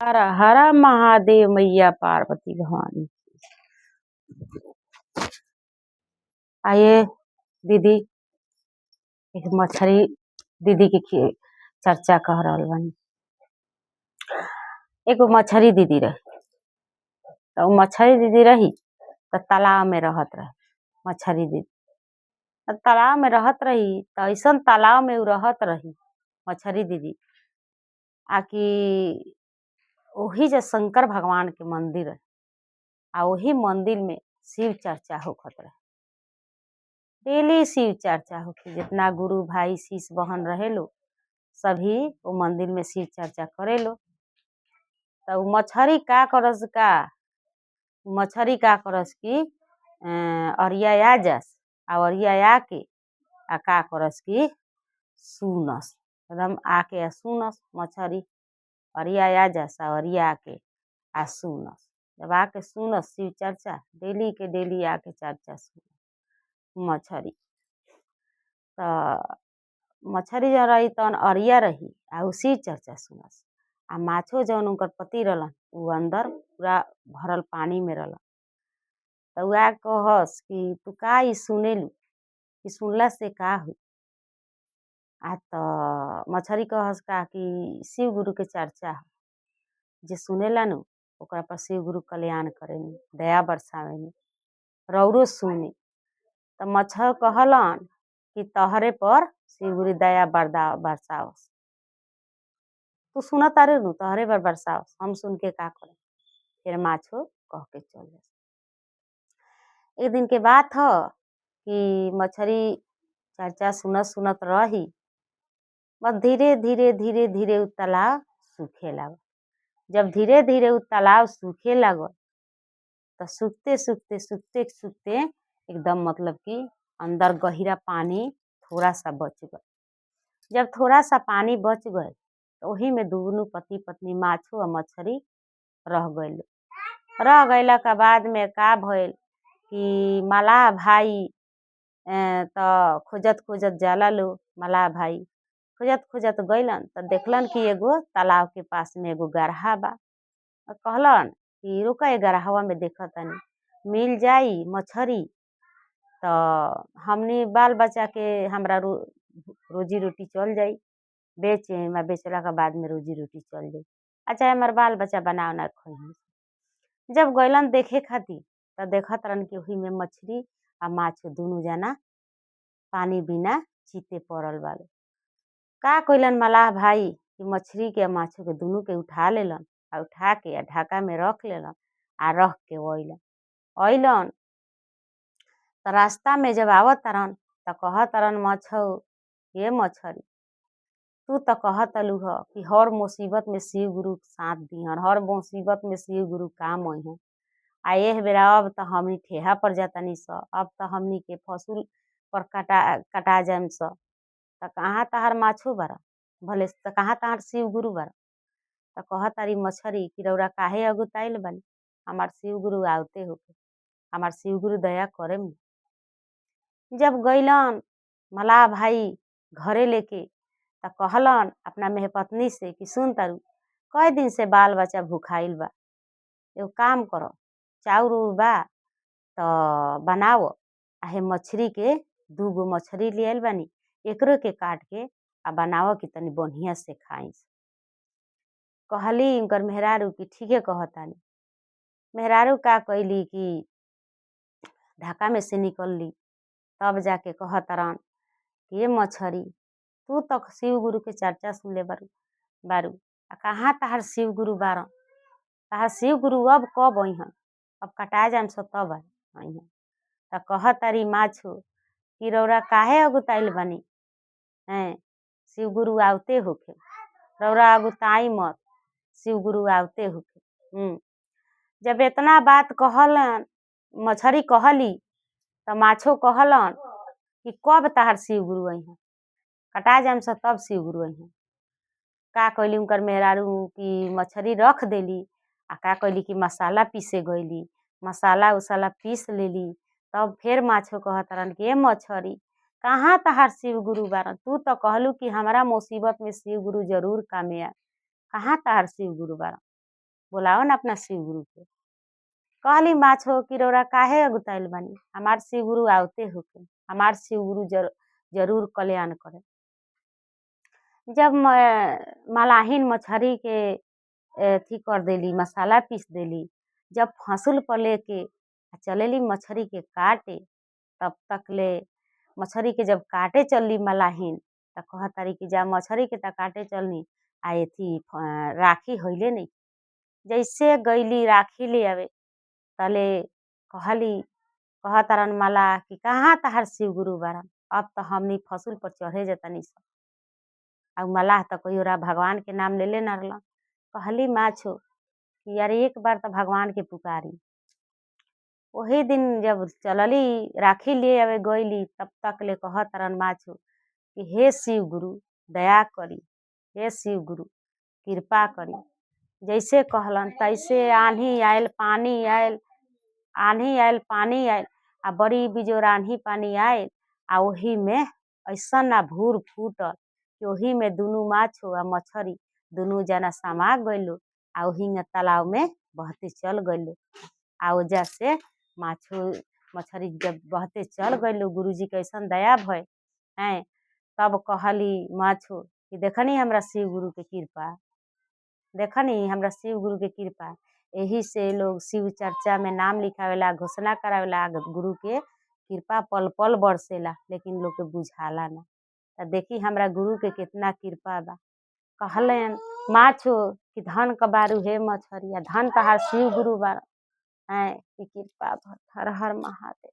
हर हर महादेव मैया पार्वती भवानी। आइए दीदी, एक मछरी दीदी की चर्चा कह रहल बानी। एगो मछरी दीदी रही, तो मछरी दीदी रही तो तालाब में रहत रही। मछरी दीदी तालाब में रहत रही तो ऐसन तालाब में उ रहत रही मछरी दीदी आकि वही जो शंकर भगवान के मंदिर है आ वही मंदिर में शिव चर्चा होखत रहे। डेली शिव चर्चा होती, जितना गुरु भाई शिष्य बहन रहे लो सभी वो मंदिर में शिव चर्चा करे लो। तो मछरी का करस की अरिया आ जास आ अरिया आके आ का करस की सुनस, एकदम आके आ सुनस। मछरी अरिया आ जास आ अरिया आके आ सुनस। जब आके सुनस शिव चर्चा डेली के डेली आके चर्चा सुनस मछरी। तो मछरी जो रही तन अरिया रही आ उसी चर्चा सुनस। आ माछो जौन उनकर पति रहलन उ अंदर पूरा भरल पानी में रहलन। तो वह कहस कि तू का ई सुनेलू, कि सुनला से का हुई। आ तो मछरी कहस का कि शिव गुरु के चर्चा है, जे सुनेला नु ओकरा पर शिव गुरु कल्याण करेनी, दया बरसावेनी, रौरो सुनी। तो मछर कहलन कि तहरे पर शिव गुरु दया बरसावस। तू सुना तारे नु तहरे पर बरसावस, हम सुन के का करे। फिर माछो कह के चल जास। एक दिन के बात ह कि मछरी चर्चा सुनत सुनत रही, बस धीरे धीरे धीरे धीरे उ तालाब सूखे लागल। जब धीरे धीरे उ तालाब सूखे लागल तो सूखते सूखते सूखते सूखते एकदम मतलब कि अंदर गहिरा पानी थोड़ा सा बच गए। जब थोड़ा सा पानी बच गए तो वही में दोनों पति पत्नी माछो और मछरी रह गए। रह गईला के बाद में का भइल कि मलाह भाई तो खोजत खोजत जाला लो। मलाह भाई खोजत खोजत गईलन तो देखलन कि एगो तालाब के पास में एगो गरहा बा। कहलन कि रुका ए गरहवा में देखत तनी, मिल जाई मछरी तो हमनी बाल बच्चा के हमरा रोजी रोटी चल जाई, बेचे बेचला के बाद में रोजी रोटी चल जाई। अच्छा हमार बाल बच्चा बना उना खई। जब गईलन देखे खातिर तो देखत रहन कि वही में मछरी आ माछ दोनों जना पानी बिना चीते पड़ल बाले। का कइलन मलाह भाई कि मछरी के माछो के दोनों के उठा लेलन आ उठा के ढाका में रख लेलन आ रख के अइलन। तो रास्ता में जब आवत तरन तो कहत तरन मछो, ये मछरी तू तो कहत अलू ह कि हर मुसीबत में शिव गुरु साथ दिहन, हर मुसीबत में शिव गुरु काम अइहन। आ एह बेरा अब तो हमनी ठेहा पर जातनी स, अब तो हमनी के फसूल पर कटा जाम स। तो कहाँ तहार माछो बारा भले, तो कहाँ तहार शिव गुरु बारा। तो कहत तारी मछरी कि रौरा काहे अगुताइल बानी, हमार शिव गुरु आवते होके, हमार शिव गुरु दया करेम। जब गईलन मलाह भाई घरे लेके तो कहलन अपना मेहपत्नी से कि सुन तारू, कई दिन से बाल बच्चा भूखाइल बा, एगो काम करो, चाउर उर बा तो बनाओ। आहे मछरी के 2 गो मछरी ले आइल बानी, एकरो के काट के आ बनाओ कि तनी बढ़िया से खाई। कहली उनकर मेहरारू कि ठीके कहतानी। मेहरारू का कइली कि ढाका में से निकलली, तब जाके कहतरन कि ये मछरी तू तो शिव गुरु के चर्चा सुन ले बारू आ कहाँ तहार शिव गुरु बारन, तहार शिव गुरु अब कब अइहन, अब कटा जाम सो तब अइहन। तो कहतारी माछो कि रौरा काहे अगुताइल बानी, हैं शिव गुरु आवते होके, रौरा अगुताई मत, शिव गुरु आवते होके। जब इतना बात कहलन मछरी कहली तो माछो कहलन कि कब तहार शिव गुरु अइहन, कटा जाम स तब शिव गुरु अइहन। का कइली उनकर मेहरारू कि मछरी रख देली आ का कइली कि मसाला पीसे गईली, मसाला उसाला पीस लेली। तब फिर माछो कहतरन कि ए मछरी कहाँ तहार शिव गुरु बारन, तू तो कहलू कि हमारा मुसीबत में शिव गुरु जरूर कामे आ, कहाँ तहार शिव गुरु बारन। बोलाओ ना अपना शिव गुरु के। कहली माछो कि रौरा काहे अगुताइल बानी, हमार शिव गुरु आवते होके, हमार शिव गुरु जरूर कल्याण करे। जब मलाहिन मछरी के अथी कर देली, मसाला पीस देली, जब फंसुल पर लेके चलेली मछरी के काटे, तब तक ले मछरी के जब काटे चलली मलाहिन त कहतारी कि जा मछरी के त काटे चलनी आ एथी राखी होइले नहीं। जैसे गईली राखी ले आवे तले कहतारन मलाह कि कहाँ तहार शिव गुरु बारन, अब तो हमनी फंसुल पर चढ़े जतनी सब। आ मलाह त कहियो भगवान के नाम ले ना रहलन। कहली माछो कि यार एक बार तो भगवान के पुकारी। वही दिन जब चलली राखी ले आवे गईली, तब तक ले कहतारन माछो कि हे शिव गुरु दया करी, हे शिव गुरु कृपा करी। जैसे कहलन तैसे आंधी आयल, पानी आयल, आंधी आयल, पानी आयल, आ बड़ी बिजोर आंधी पानी आयल। आ वही में ऐसा ना भूर फूटल कि वही में दुनू माछो आ मछरी दुनू जना समा गइलो। आ वही में तालाब में बहते चल गइलो। आ वजह से माछो मछरी जब बहते चल गइलो, गुरुजी के ऐसन दया भय हैं। तब कहली माछो कि देखनी हमरा शिव गुरु के कृपा, देखनी हमरा शिव गुरु के कृपा। यही से लोग शिव चर्चा में नाम लिखावेला, घोषणा करावेला, गुरु के कृपा पल पल बरसेला, लेकिन लोग के बुझाला ना। त देखी हमरा गुरु के कितना कृपा बा। कहलन माछो कि धन कबारू हे मछरिया, धन तहार शिव गुरु बार हैं कि कृपा हर हर महादेव।